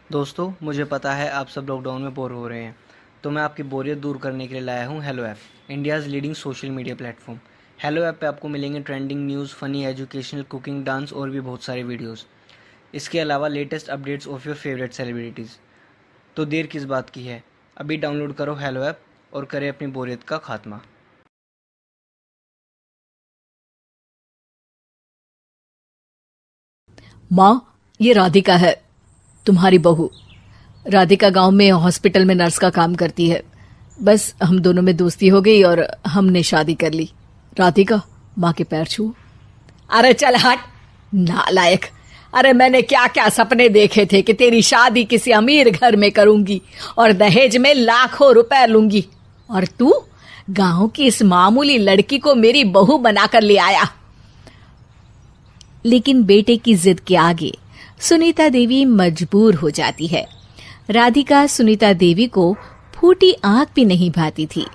दोस्तों, मुझे पता है आप सब लॉकडाउन में बोर हो रहे हैं, तो मैं आपकी बोरियत दूर करने के लिए लाया हूँ hello app, India's leading social media platform. Hello app पे आपको मिलेंगे trending news, funny, educational, cooking, dance और भी बहुत सारे वीडियोस। इसके अलावा latest updates of your favourite celebrities. तो देर किस बात की है, अभी डाउनलोड करो हेलो ऐप और करें अपनी बोरियत का खात्मा। माँ, ये राधिका है, तुम्हारी बहू। राधिका गांव में हॉस्पिटल में नर्स का काम करती है। बस हम दोनों में दोस्ती हो गई और हमने शादी कर ली। राधिका, माँ के पैर छू। अरे चल हट, नालायक। अरे मैंने क्या क्या सपने देखे थे कि तेरी शादी किसी अमीर घर में करूंगी और दहेज में लाखों रुपए लूंगी, और तू गांव की इस मामूली लड़की को मेरी बहू बनाकर ले आया। लेकिन बेटे की जिद के आगे सुनीता देवी मजबूर हो जाती है। राधिका सुनीता देवी को फूटी आंख भी नहीं भाती थी।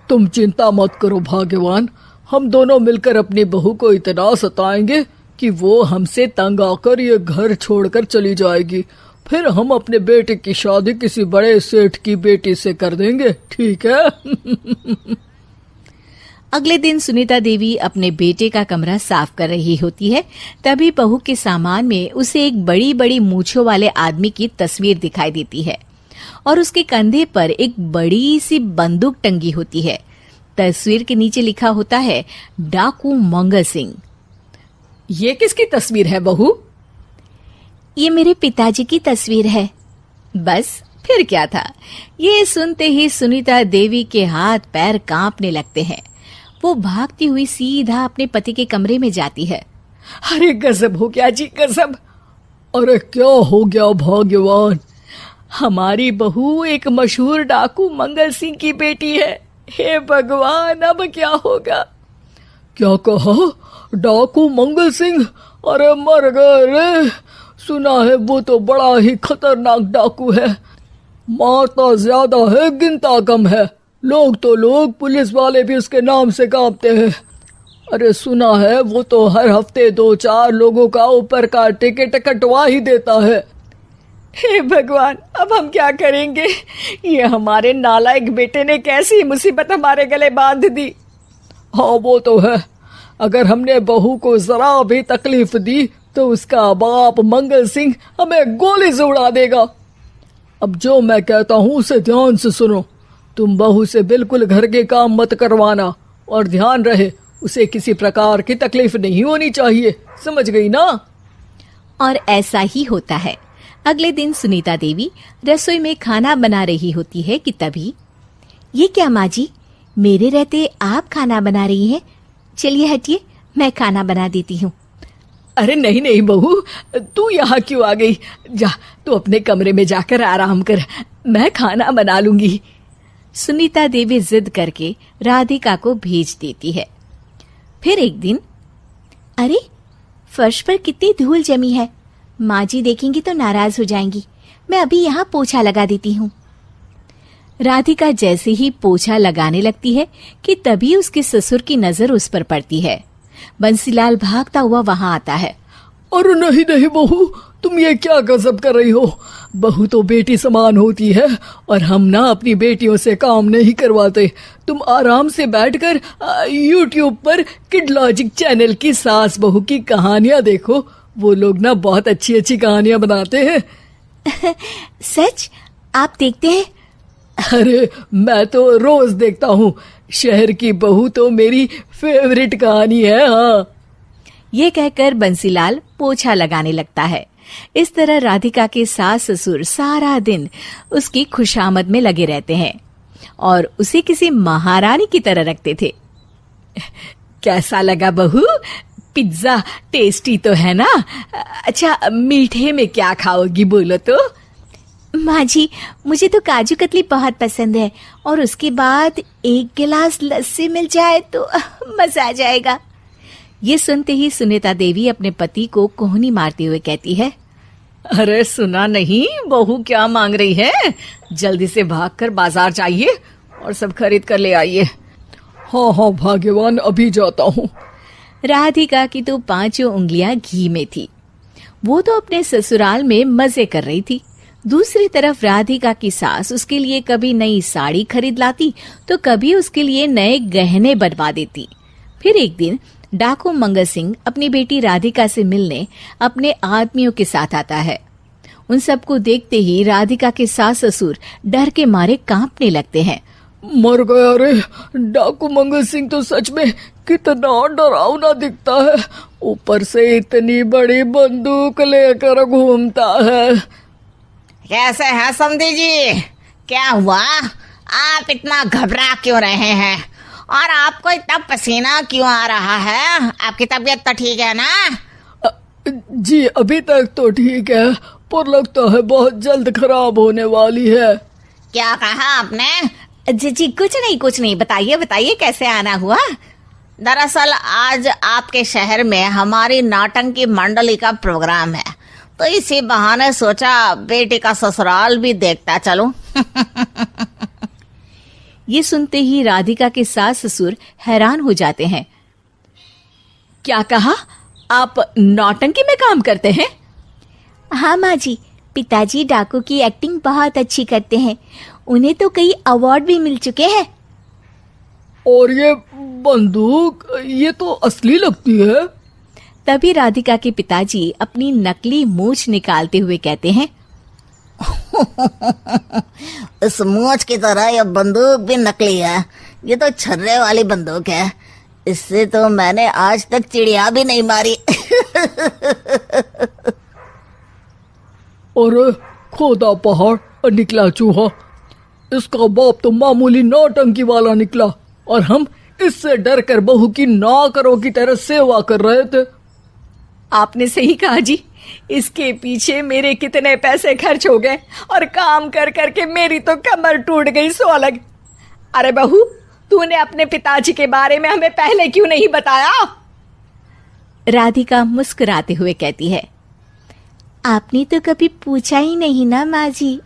तुम चिंता मत करो भाग्यवान, हम दोनों मिलकर अपनी बहू को इतना सताएंगे कि वो हमसे तंग आकर ये घर छोड़कर चली जाएगी। फिर हम अपने बेटे की शादी किसी बड़े सेठ की बेटी से कर देंगे, ठीक है? अगले दिन सुनीता देवी अपने बेटे का कमरा साफ कर रही होती है। तभी बहू के सामान में उसे एक बड़ी बड़ी मूंछों वाले आदमी की तस्वीर दिखाई देती है और उसके कंधे पर एक बड़ी सी बंदूक टंगी होती है। तस्वीर के नीचे लिखा होता है डाकू मंगल सिंह। ये किसकी तस्वीर है बहू? ये मेरे पिताजी की तस्वीर है। बस फिर क्या था, ये सुनते ही सुनीता देवी के हाथ पैर कांपने लगते हैं। वो भागती हुई सीधा अपने पति के कमरे में जाती है। अरे गजब हो गया जी, गजब। अरे क्या हो गया भाग्यवान? हमारी बहू एक मशहूर डाकू मंगल सिंह की बेटी है। हे भगवान, अब क्या होगा? क्या कहा? डाकू मंगल सिंह? अरे मर गए रे। सुना है वो तो बड़ा ही खतरनाक डाकू है, मारता ज्यादा है गिनता कम है। लोग पुलिस वाले भी उसके नाम से कांपते हैं। अरे सुना है वो तो हर हफ्ते 2-4 लोगों का ऊपर का टिकट कटवा ही देता है। हे भगवान, अब हम क्या करेंगे? ये हमारे नालायक बेटे ने कैसी मुसीबत हमारे गले बांध दी। हाँ वो तो है, अगर हमने बहू को जरा भी तकलीफ दी तो उसका बाप मंगल सिंह हमें गोली से उड़ा देगा। अब जो मैं कहता हूँ उसे ध्यान से सुनो। तुम बहू से बिल्कुल घर के काम मत करवाना, और ध्यान रहे उसे किसी प्रकार की तकलीफ नहीं होनी चाहिए, समझ गई ना? और ऐसा ही होता है। अगले दिन सुनीता देवी रसोई में खाना बना रही होती है कि तभी, ये क्या माँ जी, मेरे रहते आप खाना बना रही हैं? चलिए हटिए, मैं खाना बना देती हूँ। अरे नहीं नहीं बहू, तू यहाँ क्यों आ गई? जा, तू अपने कमरे में जाकर आराम कर, मैं खाना बना लूंगी। सुनीता देवी जिद करके राधिका को भेज देती है। फिर एक दिन, अरे फर्श पर कितनी धूल जमी है, माँ जी देखेंगी तो नाराज हो जाएंगी, मैं अभी यहाँ पोछा लगा देती हूँ। राधिका जैसे ही पोछा लगाने लगती है कि तभी उसके ससुर की नजर उस पर पड़ती है। बंसीलाल भागता हुआ वहां आता है। अरे नहीं नहीं बहू, तुम ये क्या गजब कर रही हो? बहू तो बेटी समान होती है, और हम ना अपनी बेटियों से काम नहीं करवाते। तुम आराम से बैठकर यूट्यूब पर किड लॉजिक चैनल की सास बहू की कहानियां देखो। वो लोग ना बहुत अच्छी अच्छी कहानियां बनाते हैं। सच? आप देखते हैं? अरे मैं तो रोज देखता हूँ। शहर की बहू तो मेरी फेवरेट कहानी है। हाँ, ये कहकर बंसीलाल पोछा लगाने लगता है। इस तरह राधिका के सास ससुर सारा दिन उसकी खुशामद में लगे रहते हैं और उसे किसी महारानी की तरह रखते थे। कैसा लगा बहू? पिज्जा टेस्टी तो है ना? अच्छा, मीठे में क्या खाओगी बोलो तो? माँ जी, मुझे तो काजू कतली बहुत पसंद है, और उसके बाद एक गिलास लस्सी मिल जाए तो मजा आ जाएगा। ये सुनते ही सुनीता देवी अपने पति को कोहनी मारते हुए कहती है, अरे सुना नहीं बहू क्या मांग रही है? जल्दी से भागकर बाजार जाइए और सब खरीद कर ले आइए। हाँ हाँ भाग्यवान, अभी जाता हूँ। राधिका की तो 5 उंगलियां घी में थी। वो तो अपने ससुराल में मजे कर रही थी। दूसरी तरफ राधिका की सास उसके लिए कभी नई साड़ी खरीद लाती तो कभी उसके लिए नए गहने बनवा देती। फिर एक दिन डाकू मंगल सिंह अपनी बेटी राधिका से मिलने अपने आदमियों के साथ आता है। उन सबको देखते ही राधिका के सास ससुर डर के मारे कांपने लगते हैं। मर गया रे, डाकू मंगल सिंह तो सच में कितना डरावना दिखता है, ऊपर से इतनी बड़ी बंदूक लेकर घूमता है। कैसे हैं समधी जी? क्या हुआ? आप इतना घबरा क्यों रहे हैं और आपको इतना पसीना क्यों आ रहा है? आपकी तबीयत तो ठीक है ना? जी अभी तक तो ठीक है, पर लगता है बहुत जल्द खराब होने वाली है। क्या कहा आपने? जी कुछ नहीं, बताइए बताइए कैसे आना हुआ? दरअसल आज आपके शहर में हमारी नाटंकी मंडली का प्रोग्राम है, तो इसी बहाने सोचा बेटी का ससुराल भी देखता चलूं। ये सुनते ही राधिका के सास ससुर हैरान हो जाते हैं। क्या कहा? आप नौटंकी में काम करते हैं? हाँ माँ जी, पिताजी डाकू की एक्टिंग बहुत अच्छी करते हैं, उन्हें तो कई अवार्ड भी मिल चुके हैं। और ये बंदूक, ये तो असली लगती है। तभी राधिका के पिताजी अपनी नकली मूंछ निकालते हुए कहते हैं, इस मूंछ की तरह यह बंदूक भी नकली है। ये तो छर्रे वाली बंदूक है, इससे तो मैंने आज तक चिड़िया भी नहीं मारी। और खोदा पहाड़ निकला चूहा, इसका बाप तो मामूली नौटंकी वाला निकला और हम इससे डर कर बहू की नौकरों की तरह सेवा कर रहे थे। आपने सही कहा जी, इसके पीछे मेरे कितने पैसे खर्च हो गए और काम कर करके मेरी तो कमर टूट गई सो अलग। अरे बहू, तूने अपने पिताजी के बारे में हमें पहले क्यों नहीं बताया? राधिका मुस्कुराते हुए कहती है, आपने तो कभी पूछा ही नहीं ना माँ जी।